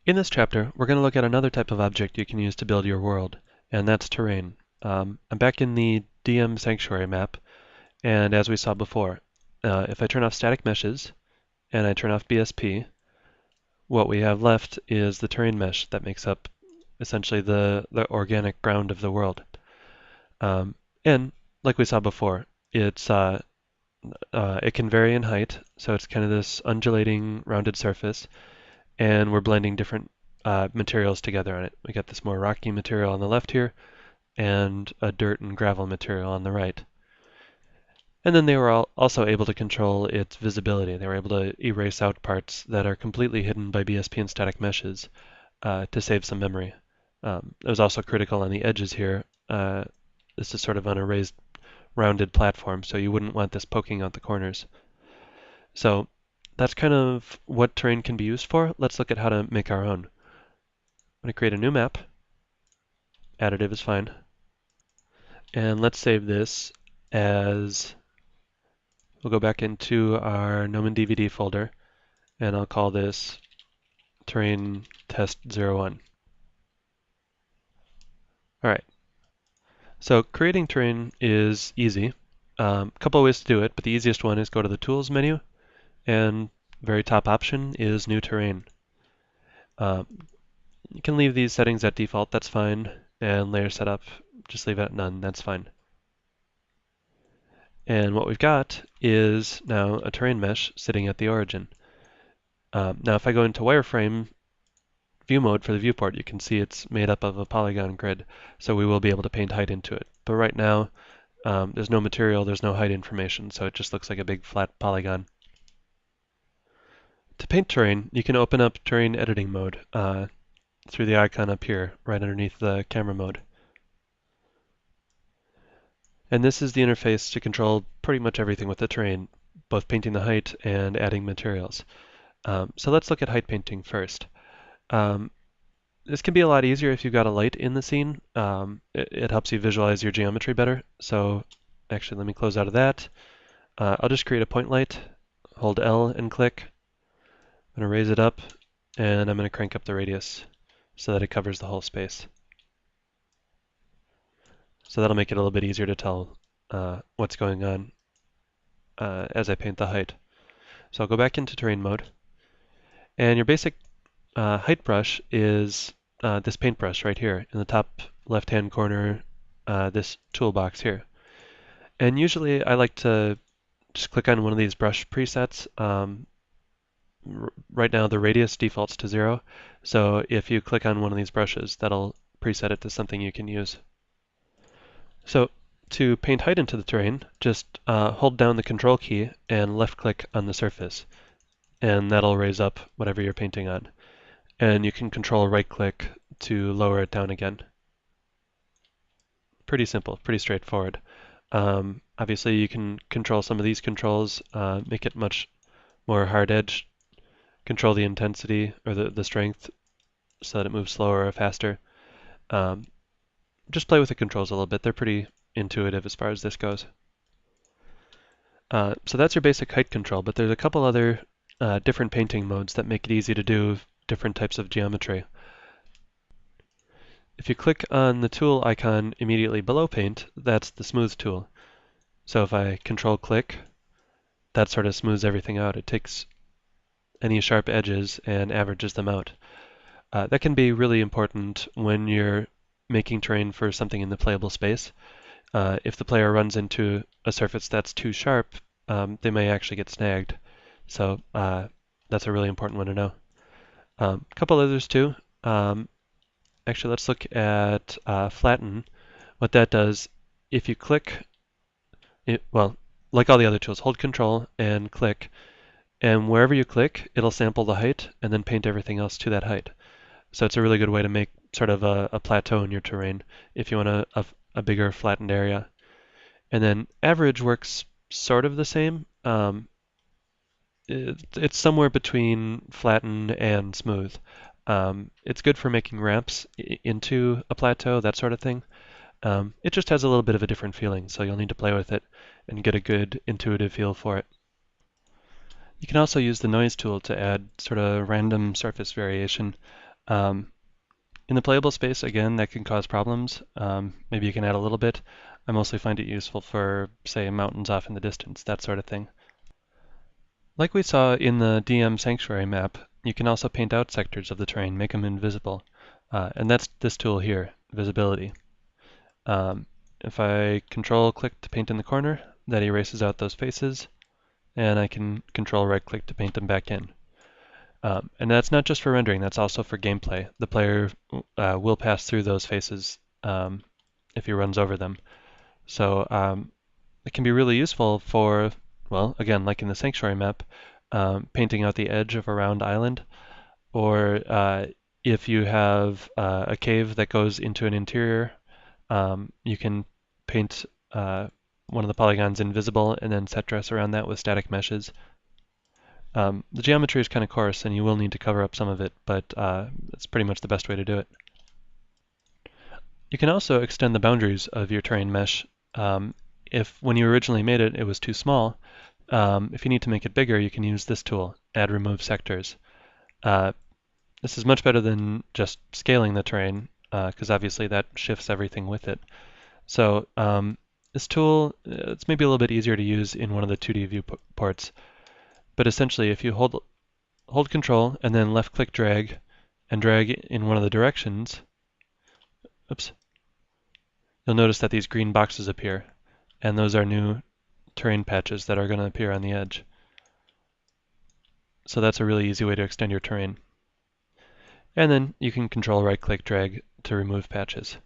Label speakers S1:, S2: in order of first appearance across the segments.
S1: In this chapter, we're going to look at another type of object you can use to build your world, and that's terrain. I'm back in the DM Sanctuary map, and as we saw before, if I turn off static meshes and I turn off BSP, what we have left is the terrain mesh that makes up essentially the organic ground of the world. And like we saw before, it can vary in height, so it's kind of this undulating, rounded surface, and we're blending different materials together on it. We got this more rocky material on the left here, and a dirt and gravel material on the right. And then they were also able to control its visibility. They were able to erase out parts that are completely hidden by BSP and static meshes to save some memory. It was also critical on the edges here. This is sort of on a raised, rounded platform, so you wouldn't want this poking out the corners. So that's kind of what terrain can be used for. Let's look at how to make our own. I'm going to create a new map. Additive is fine. And let's save this as, we'll go back into our Gnomon DVD folder, and I'll call this Terrain Test 01. All right. So creating terrain is easy. A couple of ways to do it, but the easiest one is go to the Tools menu, and very top option is New Terrain. You can leave these settings at default, that's fine, and layer setup, just leave it at none, that's fine. And what we've got is now a terrain mesh sitting at the origin. Now if I go into wireframe view mode for the viewport, you can see it's made up of a polygon grid, so we will be able to paint height into it. But right now, there's no material, there's no height information, so it just looks like a big flat polygon. To paint terrain, you can open up terrain editing mode through the icon up here, right underneath the camera mode. And this is the interface to control pretty much everything with the terrain, both painting the height and adding materials. So let's look at height painting first. This can be a lot easier if you've got a light in the scene. It helps you visualize your geometry better. So actually, let me close out of that. I'll just create a point light, hold L and click. I'm going to raise it up, and I'm going to crank up the radius so that it covers the whole space. So that'll make it a little bit easier to tell what's going on as I paint the height. So I'll go back into terrain mode, and your basic height brush is this paintbrush right here in the top left-hand corner, this toolbox here. And usually I like to just click on one of these brush presets. Right now the radius defaults to 0, so if you click on one of these brushes, that'll preset it to something you can use. So to paint height into the terrain, just hold down the control key and left-click on the surface, and that'll raise up whatever you're painting on. And you can control right-click to lower it down again. Pretty simple, pretty straightforward. Obviously, you can control some of these controls, make it much more hard edge, control the intensity or the strength so that it moves slower or faster. Just play with the controls a little bit. They're pretty intuitive as far as this goes. So that's your basic height control, but there's a couple other different painting modes that make it easy to do different types of geometry. If you click on the tool icon immediately below Paint, that's the Smooth tool. So if I control click, that sort of smooths everything out. It takes any sharp edges and averages them out. That can be really important when you're making terrain for something in the playable space. If the player runs into a surface that's too sharp, they may actually get snagged. So that's a really important one to know. A couple others too. Actually, let's look at flatten. What that does, if you click, well, like all the other tools, hold Control and click, and wherever you click, it'll sample the height and then paint everything else to that height. So it's a really good way to make sort of a plateau in your terrain if you want a bigger flattened area. And then average works sort of the same. It's somewhere between flatten and smooth. It's good for making ramps into a plateau, that sort of thing. It just has a little bit of a different feeling, so you'll need to play with it and get a good intuitive feel for it. You can also use the noise tool to add sort of random surface variation. Um, in the playable space, again, that can cause problems. Maybe you can add a little bit. I mostly find it useful for, say, mountains off in the distance, that sort of thing. Like we saw in the DM Sanctuary map, you can also paint out sectors of the terrain, make them invisible. And that's this tool here, Visibility. If I control-click to paint in the corner, that erases out those faces, and I can control-right-click to paint them back in. And that's not just for rendering, that's also for gameplay. The player will pass through those faces if he runs over them. So it can be really useful for, well, again, like in the Sanctuary map, painting out the edge of a round island, or if you have a cave that goes into an interior, you can paint one of the polygons invisible and then set dress around that with static meshes. The geometry is kind of coarse and you will need to cover up some of it, but it's pretty much the best way to do it. You can also extend the boundaries of your terrain mesh. If when you originally made it, it was too small, if you need to make it bigger, you can use this tool, Add Remove Sectors. This is much better than just scaling the terrain, because obviously that shifts everything with it. So this tool, it's maybe a little bit easier to use in one of the 2D viewports. But essentially, if you hold Control and then left-click drag and drag in one of the directions, oops, you'll notice that these green boxes appear, and those are new terrain patches that are going to appear on the edge. So that's a really easy way to extend your terrain. And then you can control right-click drag to remove patches.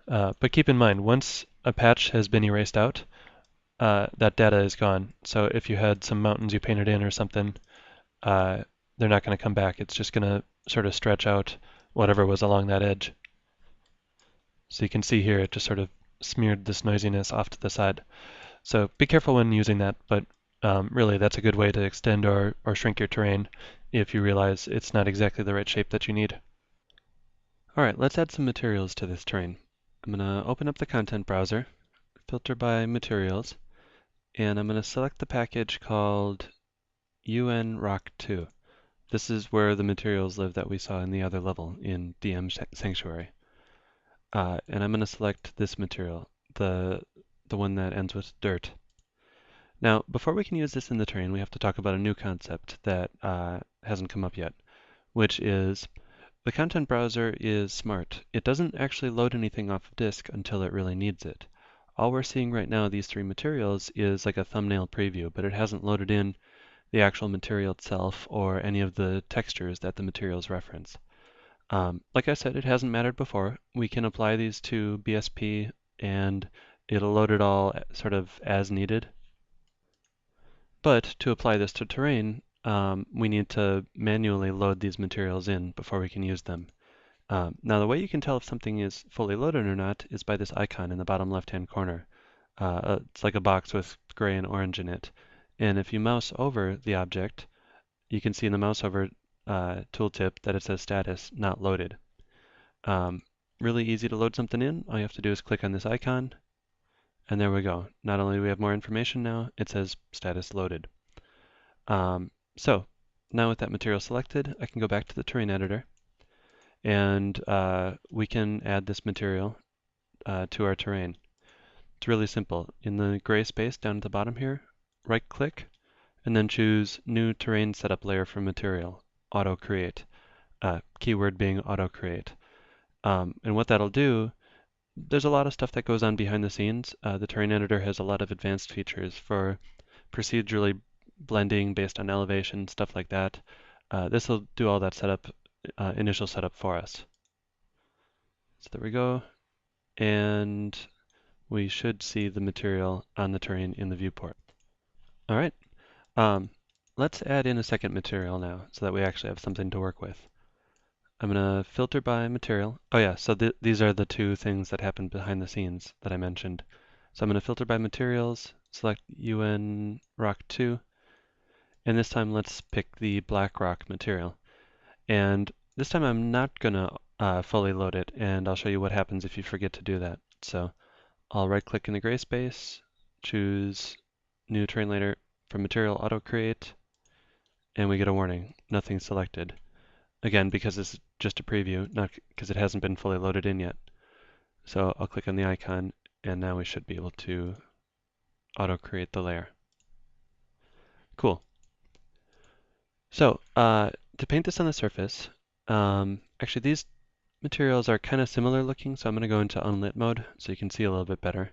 S1: But keep in mind, once a patch has been erased out, that data is gone. So if you had some mountains you painted in or something, they're not going to come back. It's just going to sort of stretch out whatever was along that edge. So you can see here it just sort of smeared this noisiness off to the side. So be careful when using that, but really that's a good way to extend or shrink your terrain if you realize it's not exactly the right shape that you need. All right, let's add some materials to this terrain. I'm going to open up the content browser, filter by materials, and I'm going to select the package called UNROC2. This is where the materials live that we saw in the other level in DM Sanctuary. And I'm going to select this material, the one that ends with dirt. Now, before we can use this in the terrain, we have to talk about a new concept that hasn't come up yet, which is the content browser is smart. It doesn't actually load anything off of disk until it really needs it. All we're seeing right now, these three materials, is like a thumbnail preview, but it hasn't loaded in the actual material itself or any of the textures that the materials reference. Like I said, it hasn't mattered before. We can apply these to BSP and it'll load it all sort of as needed. But to apply this to terrain, we need to manually load these materials in before we can use them. Now the way you can tell if something is fully loaded or not is by this icon in the bottom left-hand corner. It's like a box with gray and orange in it. And if you mouse over the object, you can see in the mouse over tooltip that it says status not loaded. Really easy to load something in. All you have to do is click on this icon, and there we go. Not only do we have more information now, it says status loaded. So now with that material selected, I can go back to the terrain editor, and we can add this material to our terrain. It's really simple. In the gray space down at the bottom here, right-click, and then choose New Terrain Setup Layer for Material, Auto Create, keyword being Auto Create. And what that'll do, there's a lot of stuff that goes on behind the scenes. The terrain editor has a lot of advanced features for procedurally blending based on elevation, stuff like that. This will do all that setup, initial setup for us. So there we go. And we should see the material on the terrain in the viewport. All right. Let's add in a second material now so that we actually have something to work with. I'm going to filter by material. Oh yeah, so these are the two things that happen behind the scenes that I mentioned. So I'm going to filter by materials, select UN Rock 2, and this time let's pick the black rock material. And this time I'm not going to fully load it, and I'll show you what happens if you forget to do that. So I'll right-click in the gray space, choose New Terrain Layer from Material Auto Create, and we get a warning, nothing selected. Again, because this is just a preview, not because it hasn't been fully loaded in yet. So I'll click on the icon, and now we should be able to auto-create the layer. Cool. So to paint this on the surface, actually these materials are kind of similar looking, so I'm going to go into unlit mode so you can see a little bit better.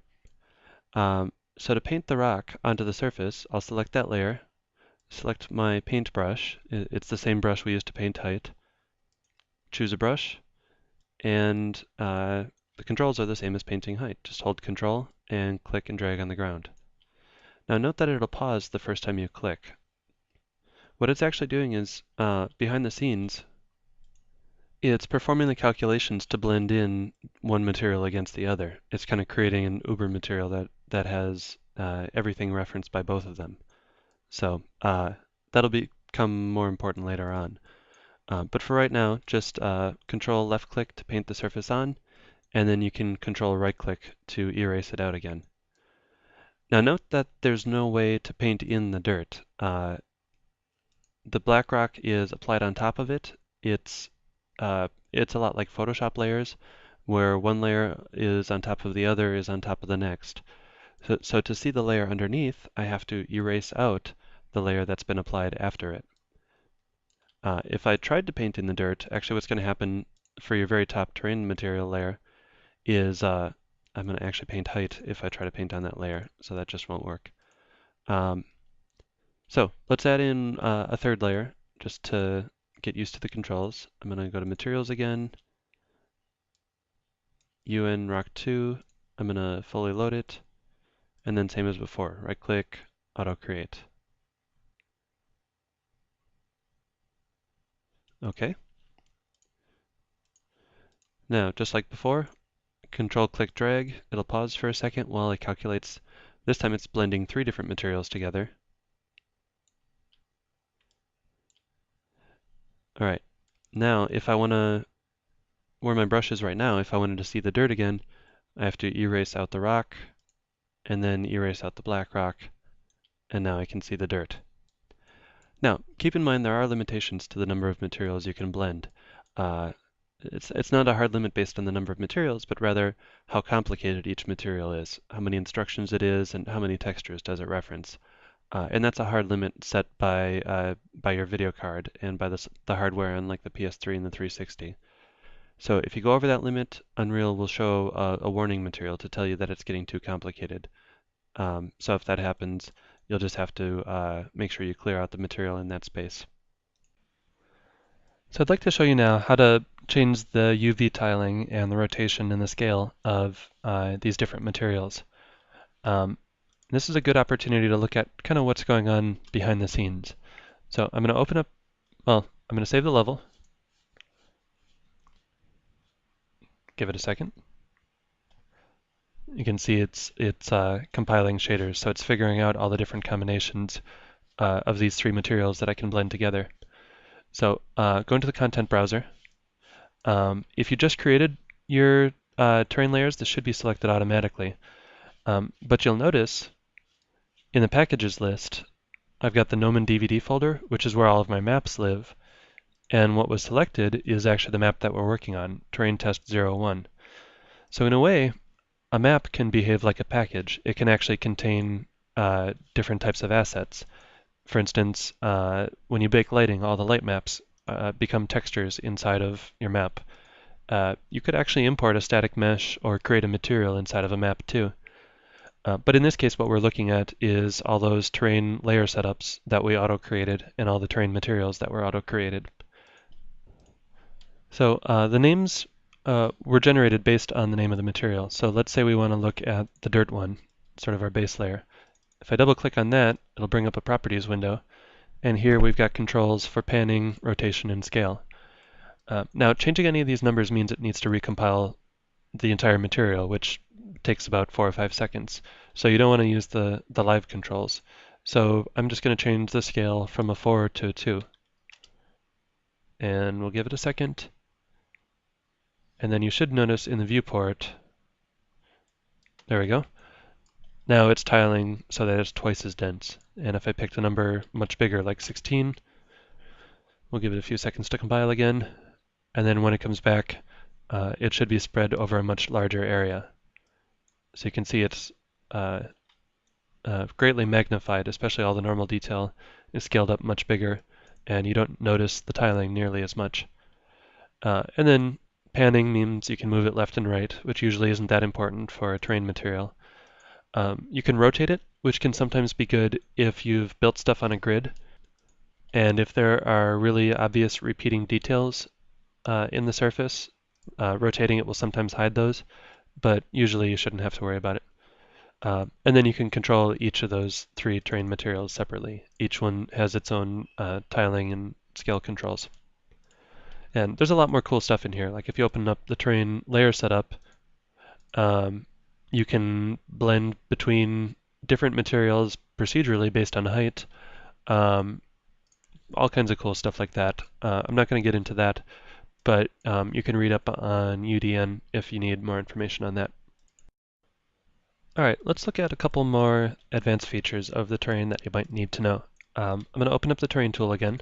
S1: So to paint the rock onto the surface, I'll select that layer, select my paintbrush. It's the same brush we used to paint height. Choose a brush, and the controls are the same as painting height. Just hold Control and click and drag on the ground. Now note that it'll pause the first time you click. What it's actually doing is, behind the scenes, it's performing the calculations to blend in one material against the other. It's kind of creating an Uber material that has everything referenced by both of them. So that'll become more important later on. But for right now, just Control left click to paint the surface on, and then you can Control right click to erase it out again. Now note that there's no way to paint in the dirt. The black rock is applied on top of it. It's a lot like Photoshop layers, where one layer is on top of the other is on top of the next. So to see the layer underneath, I have to erase out the layer that's been applied after it. If I tried to paint in the dirt, actually what's going to happen for your very top terrain material layer is I'm going to actually paint height if I try to paint on that layer, so that just won't work. So let's add in a third layer just to get used to the controls. I'm going to go to Materials again, UN Rock 2. I'm going to fully load it, and then same as before, right click, auto create. Okay. Now, just like before, Control click drag. It'll pause for a second while it calculates. This time it's blending 3 different materials together. All right. Now, if I want to, where my brush is right now, if I wanted to see the dirt again, I have to erase out the rock, and then erase out the black rock, and now I can see the dirt. Now, keep in mind there are limitations to the number of materials you can blend. It's not a hard limit based on the number of materials, but rather how complicated each material is, how many instructions it is, and how many textures does it reference. And that's a hard limit set by your video card and by the hardware on like the PS3 and the 360. So if you go over that limit, Unreal will show a warning material to tell you that it's getting too complicated. So if that happens, you'll just have to make sure you clear out the material in that space. So I'd like to show you now how to change the UV tiling and the rotation and the scale of these different materials. This is a good opportunity to look at kind of what's going on behind the scenes. So I'm going to open up, well, I'm going to save the level. Give it a second. You can see it's compiling shaders, so it's figuring out all the different combinations of these 3 materials that I can blend together. So go into the content browser. If you just created your terrain layers, this should be selected automatically. But you'll notice in the packages list, I've got the Gnomon DVD folder, which is where all of my maps live. And what was selected is actually the map that we're working on, Terrain Test 01. So in a way, a map can behave like a package. It can actually contain different types of assets. For instance, when you bake lighting, all the light maps become textures inside of your map. You could actually import a static mesh or create a material inside of a map too. But in this case, what we're looking at is all those terrain layer setups that we auto-created and all the terrain materials that were auto-created. So the names were generated based on the name of the material. So let's say we want to look at the dirt one, sort of our base layer. If I double click on that, it'll bring up a properties window. And here we've got controls for panning, rotation, and scale. Now, changing any of these numbers means it needs to recompile the entire material, which takes about 4 or 5 seconds. So you don't want to use the live controls. So I'm just going to change the scale from a 4 to a 2. And we'll give it a second. And then you should notice in the viewport, there we go. Now it's tiling so that it's twice as dense. And if I picked a number much bigger, like 16, We'll give it a few seconds to compile again, and then when it comes back, it should be spread over a much larger area. So you can see it's greatly magnified, especially all the normal detail is scaled up much bigger, and you don't notice the tiling nearly as much. And then panning means you can move it left and right, which usually isn't that important for a terrain material. You can rotate it, which can sometimes be good if you've built stuff on a grid, and if there are really obvious repeating details in the surface, rotating it will sometimes hide those, but usually you shouldn't have to worry about it. And then you can control each of those three terrain materials separately. Each one has its own tiling and scale controls. And there's a lot more cool stuff in here. Like if you open up the terrain layer setup, you can blend between different materials procedurally based on height. All kinds of cool stuff like that. I'm not going to get into that, but you can read up on UDN if you need more information on that. All right, let's look at a couple more advanced features of the terrain that you might need to know. I'm going to open up the terrain tool again.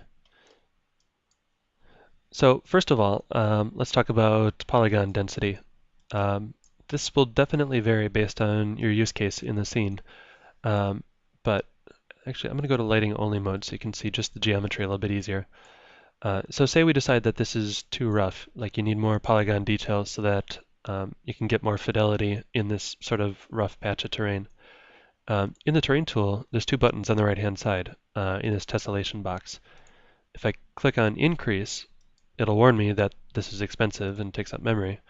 S1: So first of all, let's talk about polygon density. This will definitely vary based on your use case in the scene, but actually I'm going to go to lighting only mode so you can see just the geometry a little bit easier. So say we decide that this is too rough, like you need more polygon detail so that you can get more fidelity in this sort of rough patch of terrain. In the terrain tool, there's two buttons on the right-hand side in this tessellation box. If I click on increase, it'll warn me that this is expensive and takes up memory,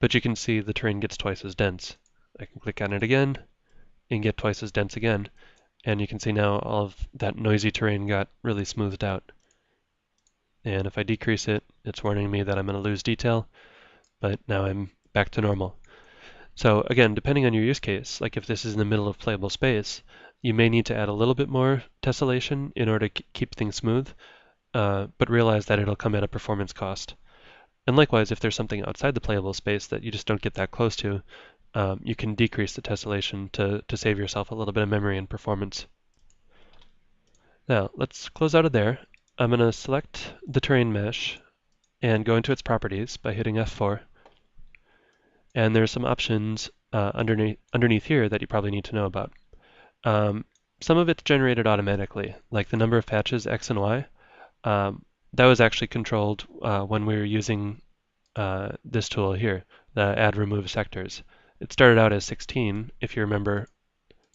S1: but you can see the terrain gets twice as dense. I can click on it again and get twice as dense again, and you can see now all of that noisy terrain got really smoothed out. And if I decrease it, it's warning me that I'm going to lose detail, but now I'm back to normal. So again, depending on your use case, like if this is in the middle of playable space, you may need to add a little bit more tessellation in order to keep things smooth, but realize that it'll come at a performance cost. And likewise, if there's something outside the playable space that you just don't get that close to, you can decrease the tessellation to save yourself a little bit of memory and performance. Now, let's close out of there. I'm going to select the terrain mesh and go into its properties by hitting F4. And there's some options underneath here that you probably need to know about. Some of it's generated automatically, like the number of patches X and Y. That was actually controlled when we were using this tool here, the add remove sectors. It started out as 16, if you remember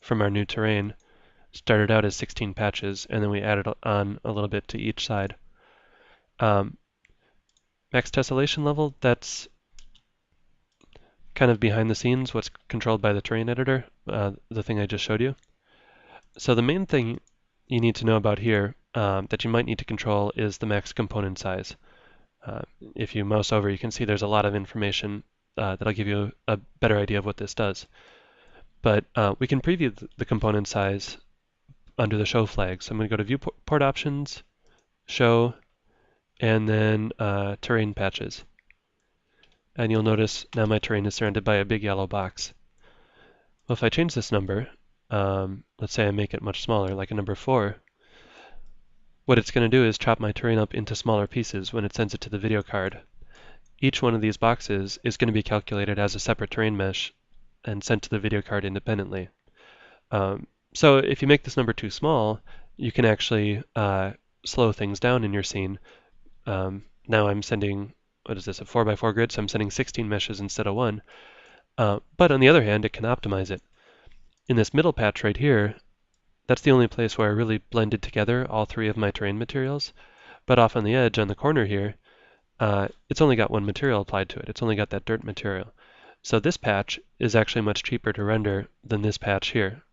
S1: from our new terrain. Started out as 16 patches, and then we added on a little bit to each side. Max tessellation level, that's kind of behind the scenes, what's controlled by the terrain editor, the thing I just showed you. So the main thing you need to know about here that you might need to control is the max component size. If you mouse over, you can see there's a lot of information that'll give you a better idea of what this does. But we can preview the component size under the show flag. So I'm going to go to viewport options, show, and then terrain patches. And you'll notice now my terrain is surrounded by a big yellow box. Well, if I change this number, let's say I make it much smaller, like a number 4, what it's going to do is chop my terrain up into smaller pieces when it sends it to the video card. Each one of these boxes is going to be calculated as a separate terrain mesh and sent to the video card independently. So if you make this number too small, you can actually slow things down in your scene. Now I'm sending, what is this, a 4x4 grid, so I'm sending 16 meshes instead of 1. But on the other hand, it can optimize it. In this middle patch right here, that's the only place where I really blended together all three of my terrain materials. But off on the edge, on the corner here, it's only got one material applied to it. It's only got that dirt material. So this patch is actually much cheaper to render than this patch here.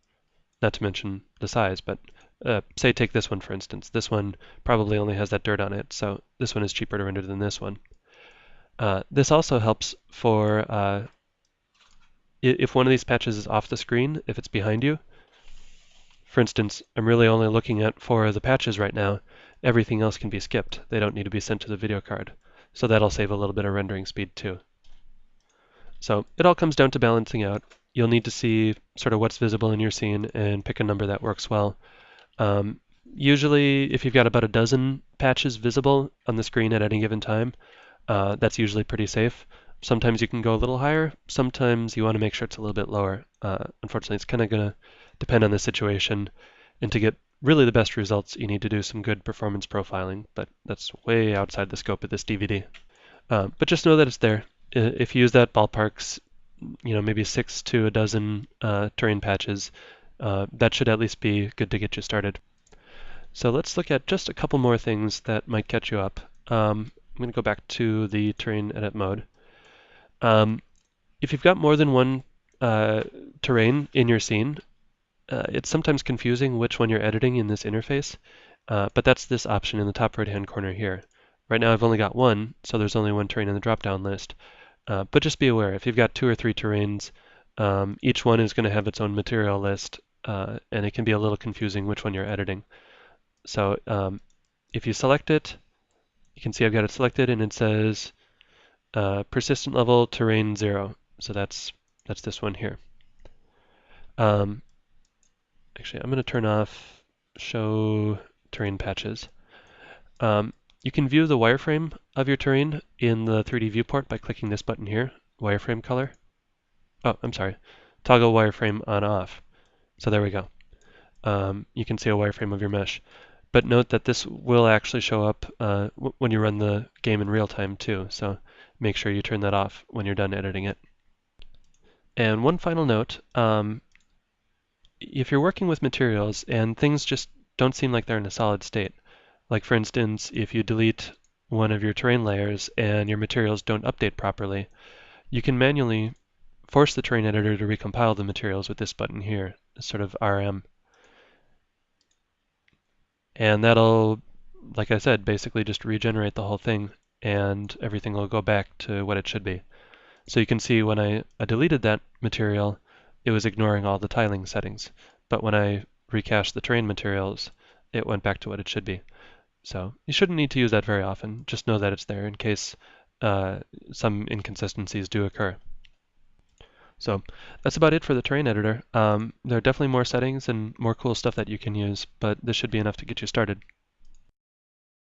S1: Not to mention the size, but say take this one for instance. This one probably only has that dirt on it, so this one is cheaper to render than this one. This also helps for if one of these patches is off the screen, if it's behind you. For instance, I'm really only looking at 4 of the patches right now. Everything else can be skipped. They don't need to be sent to the video card. So that'll save a little bit of rendering speed too. So it all comes down to balancing out. You'll need to see sort of what's visible in your scene and pick a number that works well. Usually, if you've got about a dozen patches visible on the screen at any given time, that's usually pretty safe. Sometimes you can go a little higher. Sometimes you want to make sure it's a little bit lower. Unfortunately, it's kind of going to depend on the situation. And to get really the best results, you need to do some good performance profiling, but that's way outside the scope of this DVD. But just know that it's there. If you use that ballparks, maybe 6 to a dozen terrain patches, that should at least be good to get you started. So let's look at just a couple more things that might catch you up. I'm going to go back to the terrain edit mode. If you've got more than one terrain in your scene, it's sometimes confusing which one you're editing in this interface, but that's this option in the top right-hand corner here. Right now I've only got one, so there's only one terrain in the drop-down list. But just be aware, if you've got 2 or 3 terrains, each one is going to have its own material list, and it can be a little confusing which one you're editing. So if you select it, you can see I've got it selected and it says persistent level terrain 0. So that's this one here. Actually, I'm going to turn off show terrain patches. You can view the wireframe of your terrain in the 3D viewport by clicking this button here, wireframe color. Oh, I'm sorry, toggle wireframe on off. So there we go. You can see a wireframe of your mesh. But note that this will actually show up when you run the game in real time too, so make sure you turn that off when you're done editing it. And one final note, if you're working with materials and things just don't seem like they're in a solid state, like for instance, if you delete one of your terrain layers and your materials don't update properly, you can manually force the terrain editor to recompile the materials with this button here, sort of RM. And that'll, like I said, basically just regenerate the whole thing and everything will go back to what it should be. So you can see when I deleted that material, it was ignoring all the tiling settings. But when I recached the terrain materials, it went back to what it should be. So you shouldn't need to use that very often. Just know that it's there in case some inconsistencies do occur. So that's about it for the terrain editor. There are definitely more settings and more cool stuff that you can use, but this should be enough to get you started.